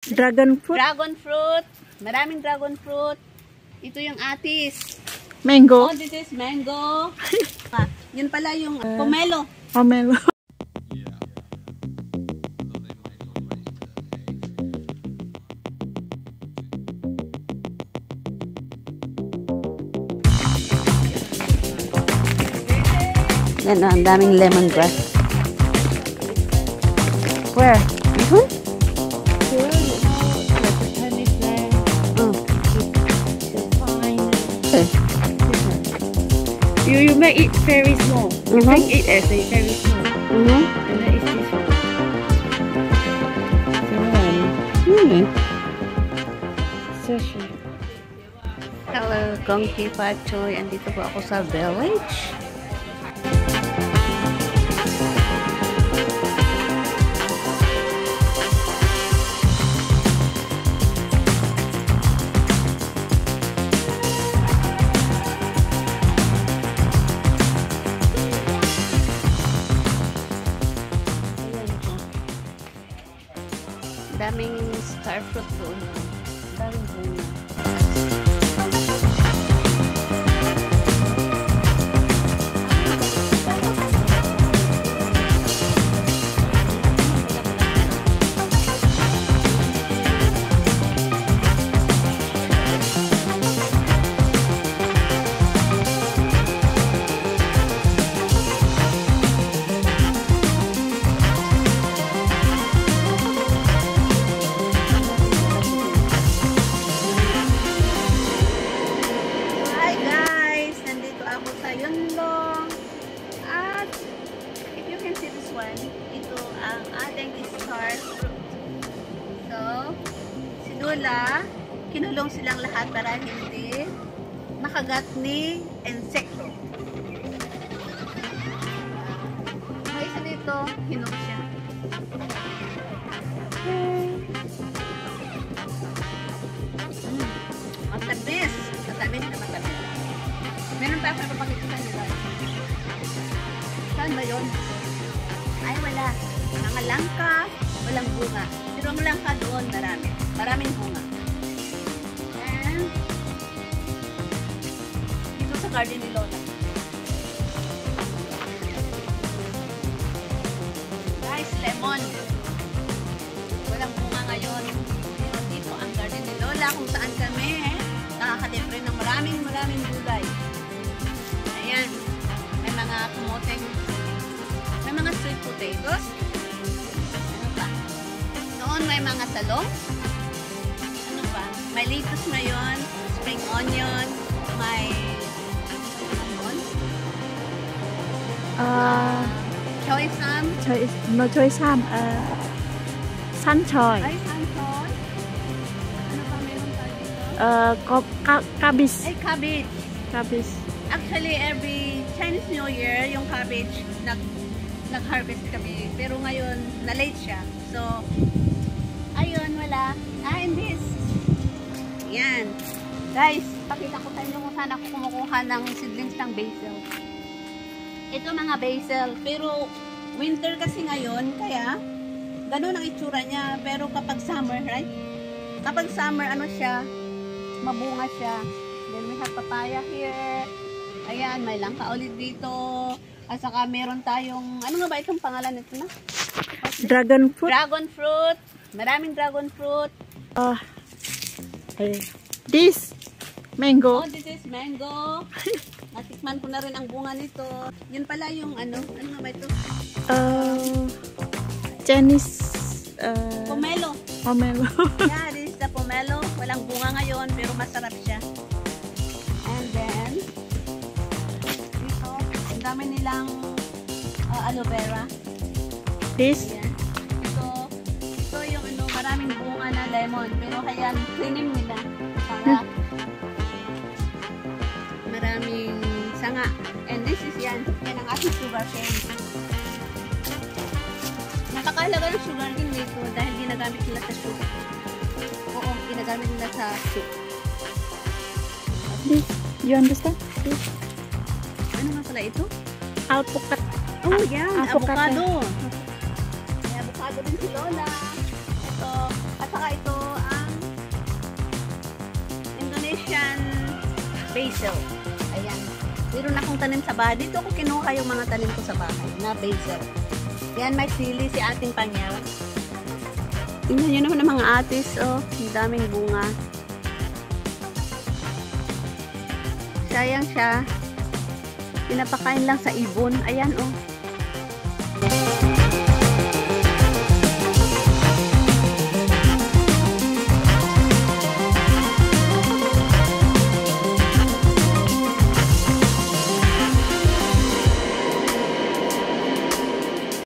Dragon fruit? Dragon fruit. Maraming dragon fruit. Ito yung atis. Mango? Oh, this is mango. Yun pala yung pomelo. Pomelo. Yan, ang daming lemongrass. Where? You may eat very small. You can eat as a very small. And then it's this one. Sushi. Hello, Gongki Pachoy. Andito po ako sa village. Daming star fruit doon. Daming bunga. Ito ang ating star fruit. So, si Lola, kinulong silang lahat para hindi makagat ni insekto. May isa dito, hinog siya. Matamis. Matamis na matamis. Meron pa ako napapakita sa nila. Saan ba yun? Ay, wala. Mga langka, walang bunga. Pero ang langka doon, marami. Maraming bunga. And, dito sa garden ni Lola. Guys, lemon. Walang bunga ngayon. Pero dito ang garden ni Lola kung saan kami nakakadepre ng maraming gulay. Ayan. May mga kumoteng. May mga sweet potatoes. Ano pa? Noon may mga talong. Ano pa? May lettuce ngayon. Spring onion. May choy sam. No choy sam. San choy. Ay, san choy. Ano pa meron tayo dito? Cabbage. Ay, cabbage. Cabbage. Actually, every Chinese New Year, yung cabbage, nag-harvest kami. Pero ngayon, na-late siya. So, ayun, wala. And this. Yan. Guys, pakita ko sa inyo kung saan ako kumukuha ng seedlings ng basil. Ito mga basil. Pero, winter kasi ngayon, kaya, ganun ang itsura niya. Pero kapag summer, right? Kapag summer, ano siya, mabunga siya. Then, we have papaya here. Ayan, may langka ulit dito. At saka meron tayong, ano nga ba itong pangalan nito na? Dragon fruit? Dragon fruit. Maraming dragon fruit. This mango. Oh, this is mango. Natikman ko na rin ang bunga nito. Yun pala yung ano nga ba ito? Chinese pomelo. Pomelo. Yeah, this is the pomelo. Walang bunga ngayon, pero masarap siya. And then, dito, ang dami nilang aloe vera. This? Ayan. Ito yung ano, maraming bunga na lemon. Pero kaya, cleaning nila. Para maraming sanga. And this is yan. Yan ang ating sugar cane. Nakakahalaga ng sugar cane dito dahil ginagamit nila sa soup. Oo, ginagamit nila sa soup. This, you understand? This. Ano nga pala ito? Alpukat. Oh, yan. Avocado. May avocado din si Lola. Ito. At saka ito, Indonesian basil. Ayan. Meron akong tanim sa bahay. Dito ako kinuha yung mga tanim ko sa bahay na basil. Yan, may sili si ating Panyal. Tingnan nyo naman ang mga atis, oh. Ang daming bunga. Sayang siya. Pinapakain lang sa ibon. Ayan, oh.